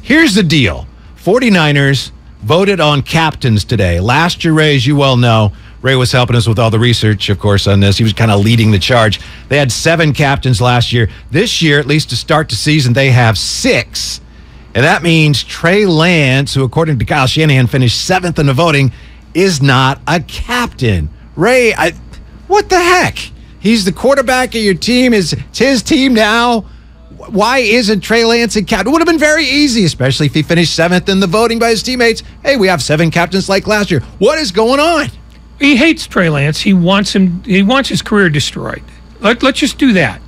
Here's the deal. 49ers voted on captains today. Last year, Ray, as you well know, Ray was helping us with all the research, of course, on this. He was kind of leading the charge. They had 7 captains last year. This year, at least to start the season, they have 6. And that means Trey Lance, who according to Kyle Shanahan finished 7th in the voting, is not a captain. Ray, what the heck? He's the quarterback of your team. It's his team now. Why isn't Trey Lance a captain? It would have been very easy, especially if he finished 7th in the voting by his teammates. Hey, we have 7 captains like last year. What is going on? He hates Trey Lance. He wants his career destroyed. Let's just do that.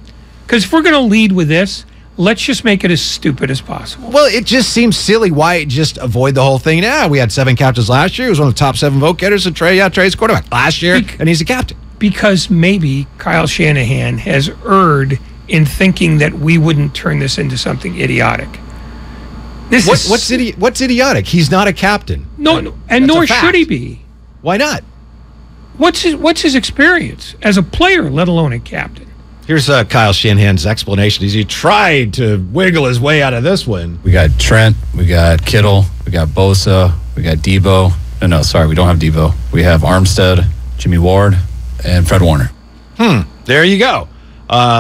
Because if we're going to lead with this, let's just make it as stupid as possible. Well, it just seems silly. Why just avoid the whole thing? Yeah, we had 7 captains last year. He was one of the top 7 vote getters. And Trey's quarterback last year, and he's a captain. Because maybe Kyle Shanahan has erred in thinking that we wouldn't turn this into something idiotic. What's idiotic? He's not a captain. No, and nor should he be. Why not? What's his experience as a player, let alone a captain? Here's Kyle Shanahan's explanation. He tried to wiggle his way out of this one. We got Trent, we got Kittle, we got Bosa, we got Debo. No, sorry, we don't have Debo. We have Armstead, Jimmy Ward, and Fred Warner. There you go.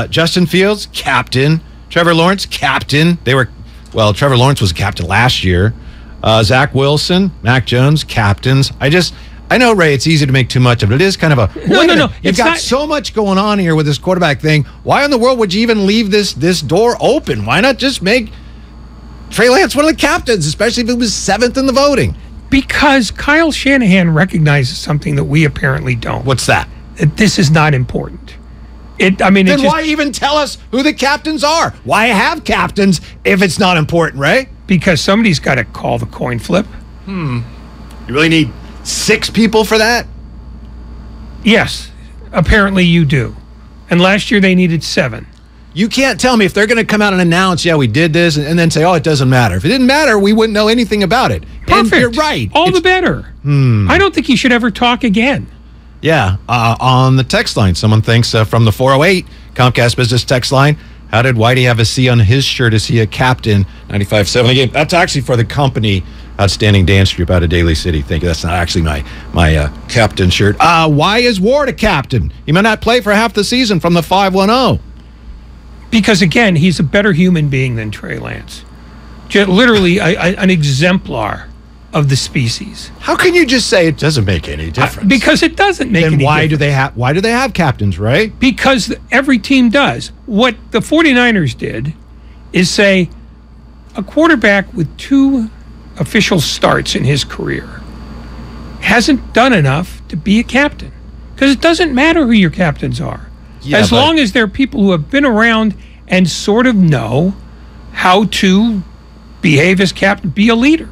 Justin Fields, captain. Trevor Lawrence, captain. Trevor Lawrence was a captain last year. Zach Wilson, Mac Jones, captains. I know, Ray, it's easy to make too much of it. It is kind of a... No. You've got so much going on here with this quarterback thing. Why in the world would you even leave this door open? Why not just make Trey Lance one of the captains, especially if it was 7th in the voting? Because Kyle Shanahan recognizes something that we apparently don't. What's that? This is not important. Why even tell us who the captains are? Why have captains if it's not important, Ray? Because somebody's got to call the coin flip. You really need 6 people for that? Yes, apparently you do. And last year they needed 7. You can't tell me if they're going to come out and announce, yeah, we did this, and then say, oh, it doesn't matter. If it didn't matter, we wouldn't know anything about it. Perfect. And you're right. All the better. I don't think he should ever talk again. Yeah, on the text line, someone thinks from the 408 Comcast Business text line, how did Whitey have a C on his shirt? Is he a captain? 95.7 the game. That's actually for the company, Outstanding Dance Group out of Daly City. Thank you. That's not actually my captain shirt. Why is Ward a captain? He might not play for half the season from the 510. Because, again, he's a better human being than Trey Lance. Literally an exemplar of the species. How can you just say it doesn't make any difference? Because it doesn't make any difference. Why do they have captains, Ray? Because every team does. What the 49ers did is say a quarterback with 2 official starts in his career hasn't done enough to be a captain. Because it doesn't matter who your captains are. Yeah, as long as they're people who have been around and sort of know how to behave as captain, be a leader.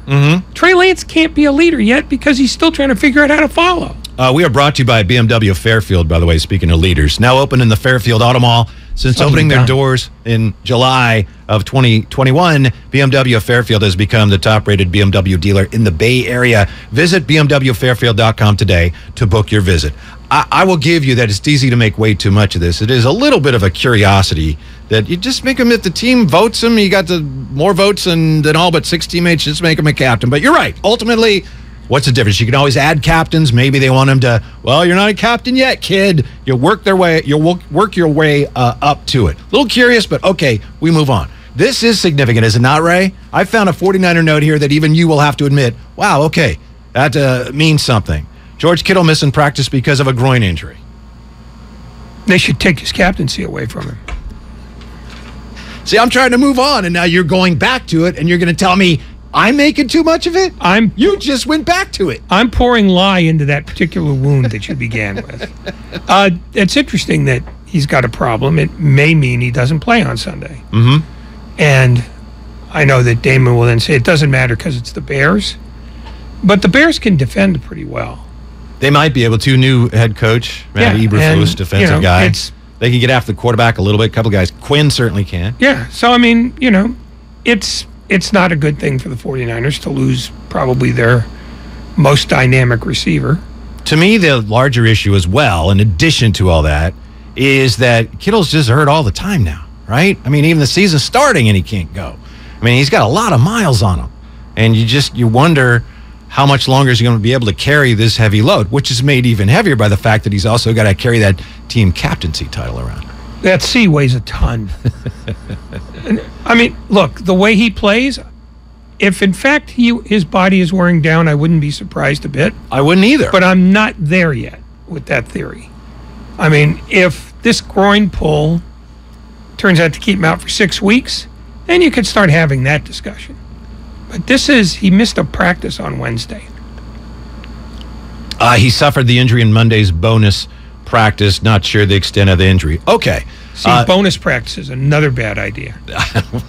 Trey Lance can't be a leader yet because he's still trying to figure out how to follow. We are brought to you by BMW Fairfield, by the way, speaking of leaders. Now open in the Fairfield Auto Mall. Since opening their doors in July of 2021, BMW Fairfield has become the top-rated BMW dealer in the Bay Area. Visit BMWFairfield.com today to book your visit. I will give you that it's easy to make way too much of this. It is a little bit of a curiosity that you just make him, if the team votes him, you got the more votes than all but 6 teammates, just make him a captain. But you're right. Ultimately, what's the difference? You can always add captains. Maybe they want him to, well, you're not a captain yet, kid. You'll work your way up to it. A little curious, but okay, we move on. This is significant, is it not, Ray? I found a 49er note here that even you will have to admit, wow, okay, that means something. George Kittle missing practice because of a groin injury. They should take his captaincy away from him. See, I'm trying to move on, and now you're going back to it, and you're going to tell me I'm making too much of it? You just went back to it. I'm pouring lye into that particular wound that you began with. It's interesting that he's got a problem. It may mean he doesn't play on Sunday. And I know that Damon will then say it doesn't matter because it's the Bears. But the Bears can defend pretty well. They might be able to. New head coach, Matt Eberflus, defensive guy. They can get after the quarterback a little bit. A couple guys. Quinn certainly can. Yeah. So, I mean, it's not a good thing for the 49ers to lose probably their most dynamic receiver. To me, the larger issue as well, in addition to all that, is that Kittle's just hurt all the time now, right? I mean, even the season's starting and he can't go. I mean, he's got a lot of miles on him. And you wonder how much longer is he going to be able to carry this heavy load, which is made even heavier by the fact that he's also got to carry that team captaincy title around. That C weighs a ton. I mean, look, the way he plays, if in fact his body is wearing down, I wouldn't be surprised a bit. I wouldn't either. But I'm not there yet with that theory. I mean, if this groin pull turns out to keep him out for 6 weeks, then you could start having that discussion. But he missed a practice on Wednesday. He suffered the injury in Monday's bonus practice. Not sure the extent of the injury. Okay. See, bonus practice is another bad idea.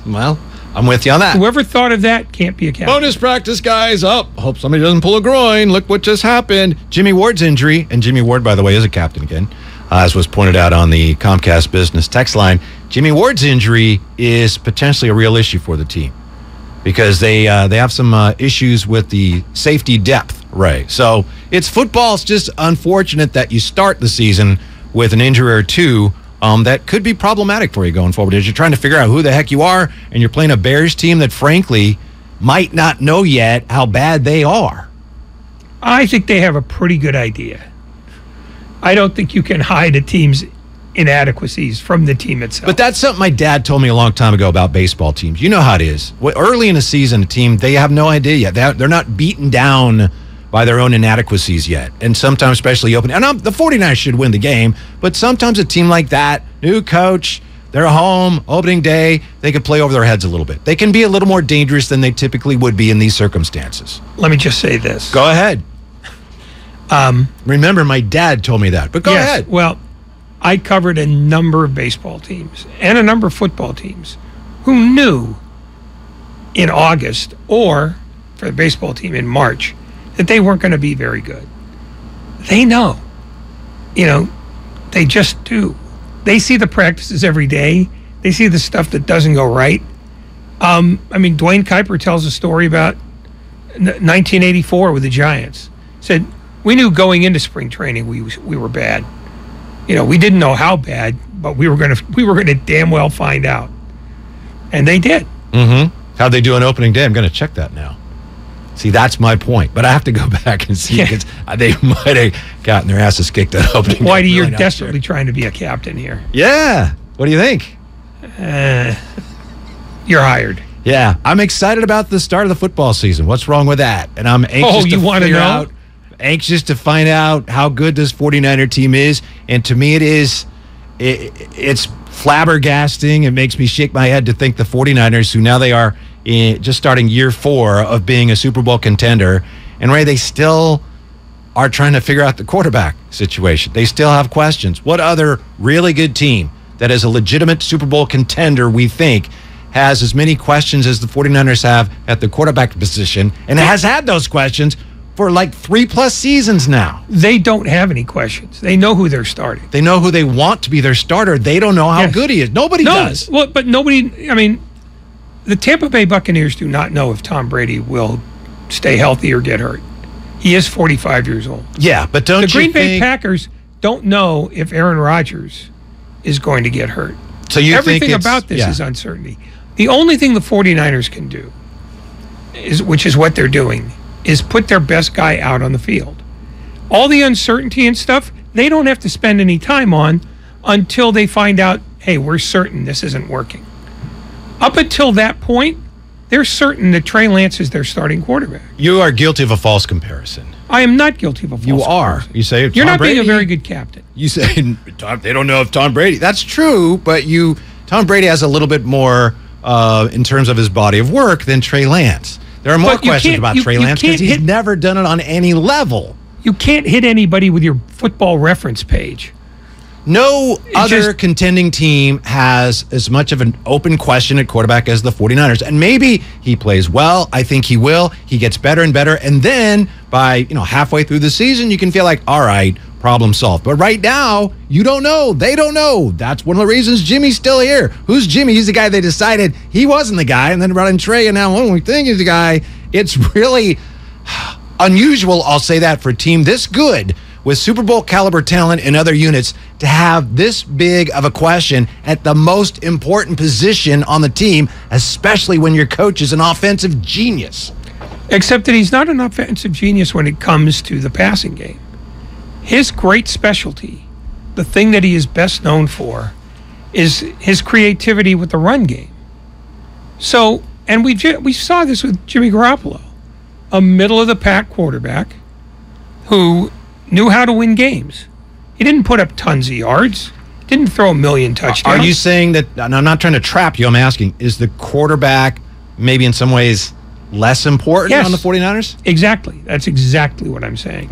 Well, I'm with you on that. Whoever thought of that can't be a captain. Bonus practice, guys. Hope somebody doesn't pull a groin. Look what just happened. Jimmy Ward's injury, and Jimmy Ward, by the way, is a captain again, as was pointed out on the Comcast Business text line. Jimmy Ward's injury is potentially a real issue for the team because they have some issues with the safety depth, Ray. So it's football. It's just unfortunate that you start the season with an injury or two that could be problematic for you going forward as you're trying to figure out who the heck you are, and you're playing a Bears team that, frankly, might not know yet how bad they are. I think they have a pretty good idea. I don't think you can hide a team's inadequacies from the team itself. But that's something my dad told me a long time ago about baseball teams. You know how it is. Early in the season, a team, they have no idea yet. They're not beaten down by their own inadequacies yet. And sometimes, especially open. And the 49ers should win the game, but sometimes a team like that, new coach, they're home, opening day, they could play over their heads a little bit. They can be a little more dangerous than they typically would be in these circumstances. Let me just say this. Go ahead. Remember, my dad told me that, but go ahead. Well, I covered a number of baseball teams and a number of football teams who knew in August or for the baseball team in March that they weren't going to be very good. They know. They just do. They see the practices every day. They see the stuff that doesn't go right. I mean, Dwayne Kuiper tells a story about 1984 with the Giants. Said, we knew going into spring training we were bad. We didn't know how bad, but we were gonna damn well find out. And they did. Mm-hmm. How'd they do on opening day? I'm going to check that now. See, that's my point. But I have to go back and see because they might have gotten their asses kicked at opening day. Whitey, you're desperately trying to be a captain here. Yeah. What do you think? You're hired. Yeah. I'm excited about the start of the football season. What's wrong with that? And I'm anxious to find out how good this 49er team is. And to me, it's flabbergasting. It makes me shake my head to think the 49ers, who now they are just starting year 4 of being a Super Bowl contender, and Ray, they still are trying to figure out the quarterback situation. They still have questions. What other really good team that is a legitimate Super Bowl contender, we think, has as many questions as the 49ers have at the quarterback position, and has had those questions for like 3+ seasons now? They don't have any questions. They know who they're starting. They know who they want to be their starter. They don't know how good he is. Nobody does. Well, but nobody, I mean, the Tampa Bay Buccaneers do not know if Tom Brady will stay healthy or get hurt. He is 45 years old. Yeah, but don't you think... The Green Bay Packers don't know if Aaron Rodgers is going to get hurt. So you Everything think about this is uncertainty. The only thing the 49ers can do, which is what they're doing, is put their best guy out on the field. All the uncertainty and stuff, they don't have to spend any time on until they find out, hey, we're certain this isn't working. Up until that point, they're certain that Trey Lance is their starting quarterback. You are guilty of a false comparison. I am not guilty of a false comparison. You say you're not being a very good captain. You say they don't know if Tom Brady. That's true, but Tom Brady has a little bit more in terms of his body of work than Trey Lance. There are more questions about Trey Lance because he's never done it on any level. You can't hit anybody with your Football Reference page. No other contending team has as much of an open question at quarterback as the 49ers. And maybe he plays well. I think he will. He gets better and better. And then by halfway through the season, you can feel like, all right, problem solved. But right now, you don't know. They don't know. That's one of the reasons Jimmy's still here. Who's Jimmy? He's the guy they decided he wasn't the guy. And then brought in Trey, and now we think he's the guy. It's really unusual, I'll say that, for a team this good with Super Bowl caliber talent and other units to have this big of a question at the most important position on the team, especially when your coach is an offensive genius. Except that he's not an offensive genius when it comes to the passing game. His great specialty, the thing that he is best known for, is his creativity with the run game. So, and we saw this with Jimmy Garoppolo, a middle-of-the-pack quarterback who knew how to win games. He didn't put up tons of yards, didn't throw a million touchdowns. Are you saying that, and I'm not trying to trap you, I'm asking, is the quarterback maybe in some ways less important on the 49ers? Exactly. That's exactly what I'm saying.